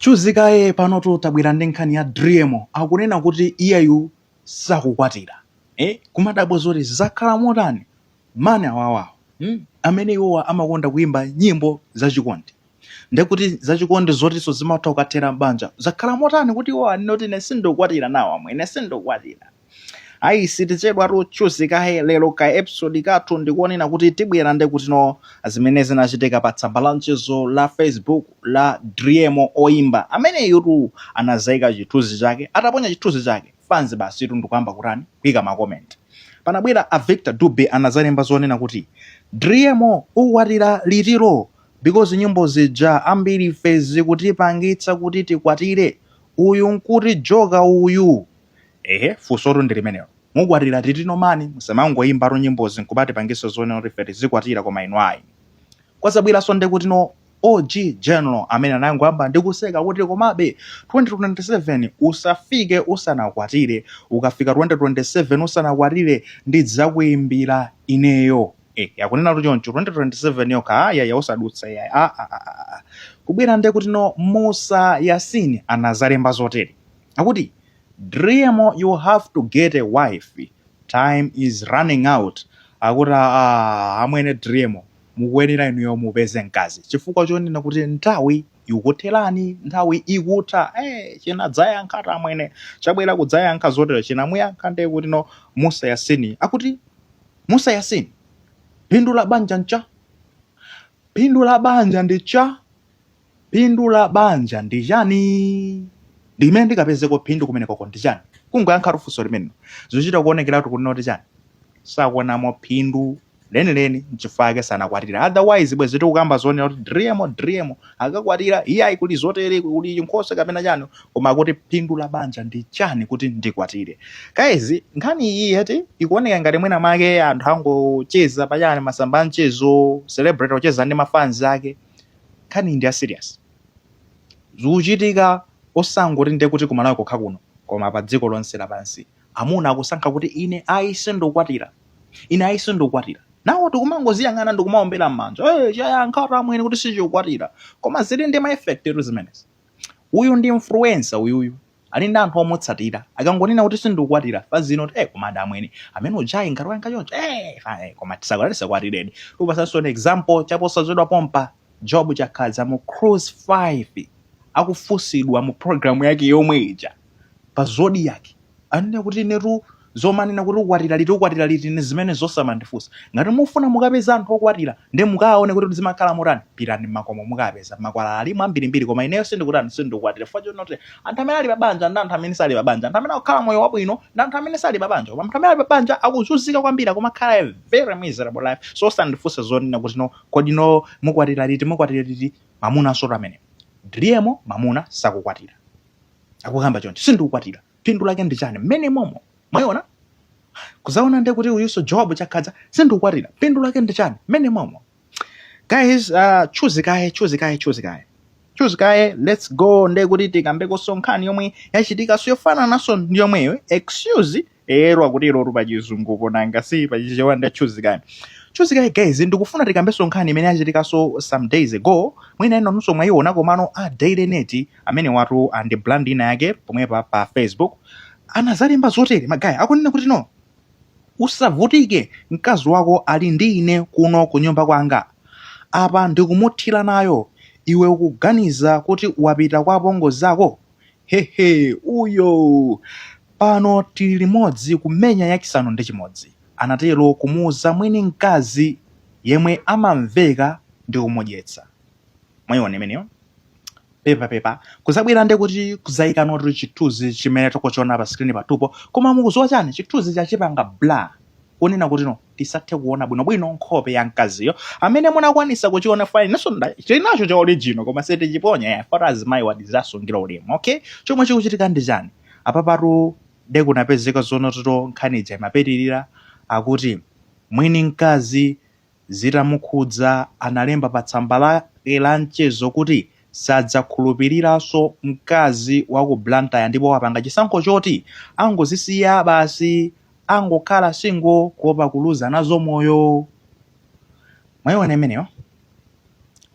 Chuzikaye panotu tabwera ndi nkhani ya Dremo akunena kuti iyeyu sakukwatira. Kumadabwa zoti zakhala motani mane awawawo amene iwowa amakonda kuimba nyimbo zachikondi. Ndekuti zachikondi zotinso zimatha kukathera m'banja zakhala motani kuti iwowa anoti ine sindokwatira nawo amwe ine sindokwatira. Ayi sitichedwa Chuzikaye lero ka episode kathu ndikuonena kuti tibwera ndekuti no zimene zinachitika pa tsamba la mchezo la Facebook la Dremo oimba amene yutu anazayika chithunzi chake ataponya chithunzi chake fans basi tu ndikuyamba kutani kuyika ma comment. Panabwera a Victor Dube anazalemba zonena kuti Dremo ukwatira litiro because nyimbo zija ambiri fezi kutipangitsa kuti tikwatire uyu nkuti joka uyu. Funsolo ndi limenelo mukwatira titino mani musamangoyimba nyimbozi nkubati pangiso zonena kuti feti zikwatira koma inu ayi. Kwazabwiranso ndekuti no OG General amene anangoyamba ndikuseka kuti komabe 2027 usafike usanakwatire, ukafika 2027 usanakwatire ndidzakuimbira ineyo. Yakunena kuti choncho 2027 yoka ya usadutsa ya kubwera ndekuti no Musa Yasin anazalemba zotere akuti Dremo, you have to get a wife. Time is running out. Akuti amwene Dremo mukuyenera inuyo mupeze mkazi. Chifukwa chonena kuti nthawi ikutherani, nthawi ikutha. Chinadzayankha amwene chabwera kudzayankha zotere chinamuyankha nde kuti no Musa Yasin. Akuti Musa Yasin, phindu la banja ncha? Phindu la banja ndi cha? Phindu la banja ndi chani? Ndimene ndikapezeko phindu kumeneko ndi chani? Kungoyankha funso limene zochita kuonekeratu kuti noti chani sakuonamo phindu lenileni nchifukwa sanakwatira. Otherwise bwezi tikukamba zonena kuti Dremo akakwatira iyayi kuti zotere kuti nkhosa kapena chani, koma kuti phindu la banja ndi chani kuti ndikwatire. Guys, nkhani iyi yeti ikuoneka ngati mwina make anthu angocheza pachani masamba mchezo celebrate ocheza ndi mafans ake. Nkhani ndi serious zuchitika osangoti nde kuti kumalawi kokha kuno koma pa dziko lonse lapansi amuna akusankha kuti ine ayisendokwatira, ine ayisendokwatira. Nawo tikumangoziyang'ana ndikumaombera m'manja chayankha amwene kuti sichikukwatira, koma zili ndi ma effect zimenezi. Uyu ndi influencer uyuyu ali ndi anthu omutsatira akangonena kuti sindikukwatira fazino kuti komada amwene amene ujayi ngati wayankha choncho koma tisakwatire kwatireni. Upasanso an example chaposazedwa pompa Job Chakaza mu Cruise 5 akufusidwa mu program yake yomwe ija pa zodi yake anene kuti netu zomanena kuti ukwatira liti ne zimene zosamandifusa. Ngati mufuna mukapeza anthu okwatira ndi mukaone kuti zimakhala motani, pirani makomo mukapeza makwala alimu ambirimbiri, koma ineyo sindikukwatira fo not anthu amene ali pabanja ndi anthu amene sali pabanja, anthu amene akukhala moyo wabwino ndi anthu amene sali pabanja. Koma anthu amene ali pabanja akuzunzika kwambiri akumakhala a very miserable life. So osandifunse zonena kuti no kodi no mukwatira liti mamuna asoti amene Dremo mamuna sakukwatira akukamba choncho sindikukwatira. Phindu lake ndi chani mmene momo mwaona kuzaona nde kuti uyuso Job Chakaza sindikukwatira phindu lake ndi chani mmene momo. Guys, Chuzikaye let's go nde kuti tikambeko sonkhani yomwe yachitika siyofana naso ndi yomweyo excuse akuti iro pa chizungu ponanga si pa chichewa nde Chuzikaye guys, ndikufuna tikambeso nkhani imene yachitika some days ago mwina ino nunso mwayiona komano a Daily Net amene watu andi brand ina yake pomwepa pa Facebook anazalemba zotere magayi akunena kuti no usavutike mkazi wako ali ndi ine kuno kunyumba kwanga apa ndikumuthira nayo iwe ukuganiza kuti wapita kwa apongozi zako. Uyo pano tili limodzi kumenya yachisanu ndi chimodzi anatero kumuuza mwini mkazi yemwe amamveka ndi kumudyetsa. Mwayiona imeneyo pepa kuzabwera nde kuti kuzayika noti chithunzi chimene tokochiona pa screen patupo, koma mukuzowa chani chithunzi chachipanga bla kunena kuti no tisathe kuona bwinobwino nkhope ya mkaziyo amene munakwanisa kuchiona fine naso chinacho cha original koma sete chiponya for as my wadizasungira ulemu. Okay, chomwe chikuchitika ndi chani apapatu de kunapezeka zono toto nkhanija imapitirira akuti mwini mkazi zitamukhudza analemba pa tsamba lake la mchezo kuti sadzakhulupiriranso mkazi wa ku Blantyre ndipo wapanga chisankho choti angozisiya basi angokhala single kuopa kuluza nazo moyo. Mwayiona imeneyo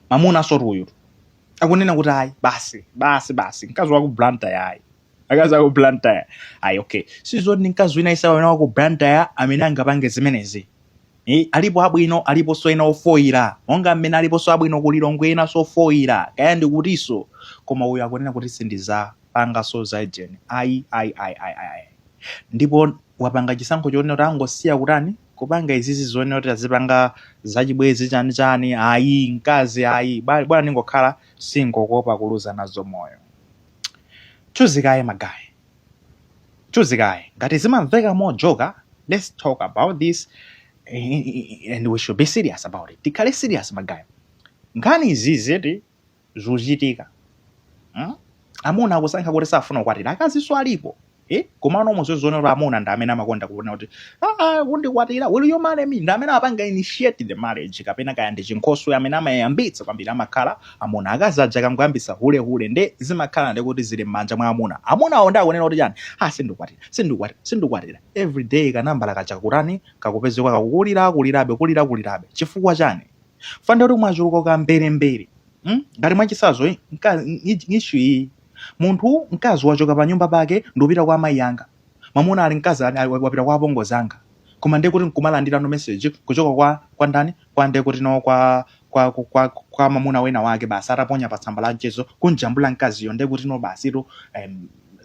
mamuna soto uyu akunena kuti ayi basi mkazi wako Blantyre ayi akazi ako Blantyre ayi okay sizoti ndi mkazi wina isawana wako Blantyre amene angapange zimenezi alipo abwino aliponso ena ofoira monga mmene aliponso abwino kulilongwe ena sofoira kaya ndikutiso koma uyu akunena kuti sindiza pangaso za ejeni ayi ndipo wapanga chisankho chonena kuti angosiya kutani kupanga izizi zonena kuti azipanga zachibwezi chani ayi mkazi ayi bwana ningokhala singokopa kuluza nazo moyo. Chuzikaye magayi chuzikaye ngati zimamveka mojoka, let's talk about this and we should be serious about it. Tikhale serious magayi. Nkhani izizi zochitika amuna akusankha kuti safuna kukwatira akaziso alipo komano muzozona kuti amuna ndi amene amakonda kuona kuti kundikwatira will you marry me, ndi amene apanga initiate the marriage kapena kaya ndi chinkhoso amene amayambitsa kwambiri amakhala amuna. Akazaja kangoyambisa hule nde zimakhala ndi kuti zili m'manja mwa amuna awo ndi akunena kuti chani sindikwatira every day kanambala kaja kutani kakupezeka kakulirabe chifukwa chani fanda kuti mwachuluka kamberembere ngati mwachisazo issue iyi munthu mkazi wachoka pa nyumba pake ndupita kwa amayi anga, mwamuna ali mkazi wapita kwa apongozi anga, koma ndiye kuti nkumalandira no message kuchoka kwa ndani kwa ndiye kuti no kwa mwamuna wena wake basi ataponya pa tsamba la mchezo kunjambula mkaziyo ndiye kuti no basito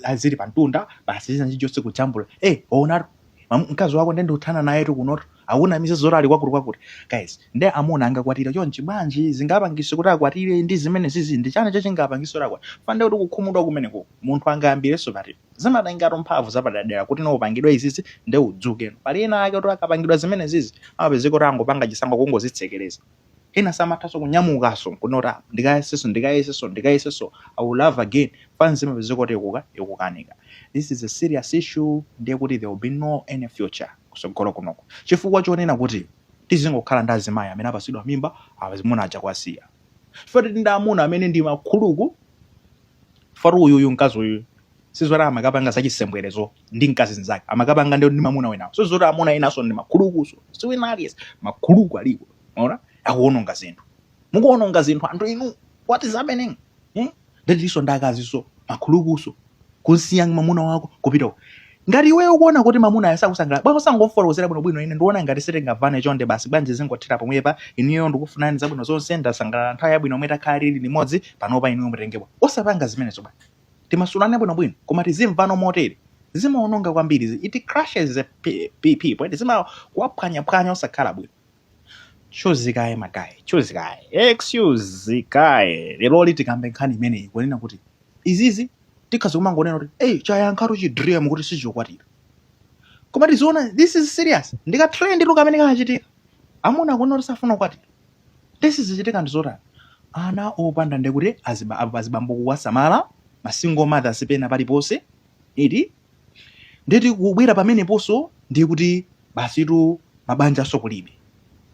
azili pa mtunda basi zinanjijose kujambula ona mkazi wako ndiye uthana naye kunoto auna misezo ali kwakuti guys nde amuna angakwatira chonchi bwanji zingapangise kuti akwatire ndi zimene zizi ndi chani chachingapangise kuti akwatire fande kuti kukhumudwa kumeneko munthu angayambireso pati zimatengato mphamvu zapadadera kuti no upangidwa izizi nde udzuke pali ena ake kuti akapangidwa zimene zizi amapezeka kuti angopanga chisankho kungozitsekereza ena samathaso kunyamukaso kunota ndikayeseso I will love again fans zimapezeka kuti ikukanika. This is a serious issue ndiye kuti there will be no any future kusogolo kunoko chifukwa chonena kuti tizingokhala ndi azimayi amene apasidwa mimba azimuna aja kwasiya foti ndi amuna amene ndi makhuluku foti uyu mkazi uyu sizoti amakapanga zachisembwerezo ndi mkazi nzake amakapanga ndi mamuna wenawo sizoti amuna enaso ndi makhulukuso siwinalies makhuluku aliko ona akuononga zinthu mukuononga zinthu anthu inu what is happening ndetiso ndakaziso makhulukuso kusiya mamuna wako kupita ngati iwe ukuona kuti mamuna ayasakusangala bwana usangofolozera bwino ine ndiona ngati sitingavane chonde basi banje zingothera pomwepa inuyo ndikufunani zabwino zonse ndasangala nthawi yabwino omwe takhala lili limodzi panopa inuyo mutengepo osapanga zimenezo bwana timasulane bwino koma tizimvano motere zimaononga kwambiri it crushes the people zimakuwaphwanya osakhala bwino. Chuzikaye magayi excuse kaye lero tikambe nkhani imeneyi kunena kuti izizi tikhazi kumangonena kuti chayankhato chidream kuti sichokwatira koma tiziona this is serious ndikatrend lukamene kachitika amuna kuona kuti safuna kukwatira this is chitika ndizotani ana opanda nde kuti azibambo kuwasamala masingle mothers pena paliponse ndeti kubwera pamene ponso ndi kuti basitu mabanja sokulibe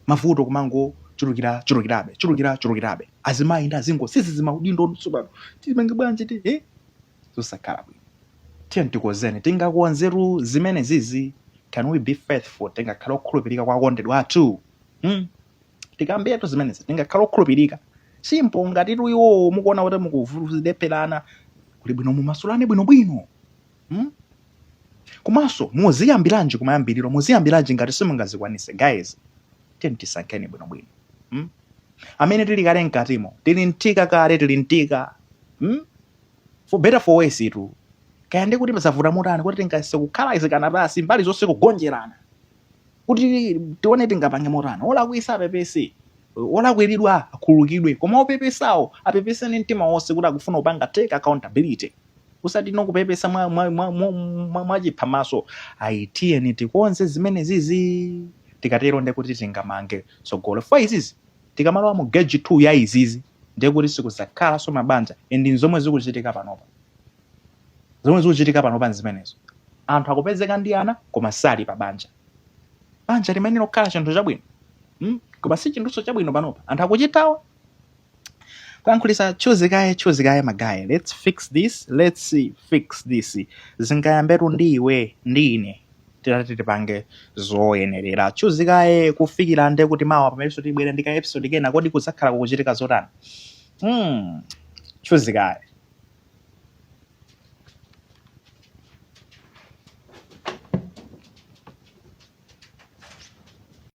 mavuto kumango chulukirabe azimayi ndi azingo sizizimaudindo nsopano timange bwanji zosakhala bwino tiyeni tikozeni tingakuonzeru zimene zizi can we be faithful tingakhala okhulupirika kwa akondedwa athu tikambeto zimenezi tingakhala okhulupirika simple ngati iwo mukuona kuti mukuvulepelana kuli bwino mumasulane bwinobwino komanso muziyambiranji kumayambiriro muziyambiranji ngati simungazikwanise guys tiyeni tisankheni bwinobwino amene tili kale mkatimo tili ntika for better for worse itu kaya ndi kuti pasavuta motani kuti tingase kukhala izikana basi mbali zonse kugonjerana kuti tione tingapange motani olakwisa apepese olakwiridwa akhululukidwe koma opepesawo apepeseni mtima wonse kuti akufuna kupanga take accountability usati nokupepesa mwachiphamaso tiyeni tikonze zimene zizi tikatero nde kuti tingamange sogolo fa izizi tikamalowa mu geji 2 ya izizi ndiye kuti sikuzakhala so mabanja ndi zomwe zikuchitika panopa zimenezo anthu akupezeka ndi ana koma sali pa banja limene lokhala chinthu chabwino koma si chinthuso chabwino panopa anthu akuchitawa kuyankhulisa chuzikaye magayi let's fix this zingayambetu ndi iwe ndi ine tipange zoyenerera chuzikaye kufikira nde kuti mawa pamene tibwere ndika episode kena kodi kuzakhala kukuchitika zotani chuzikayi.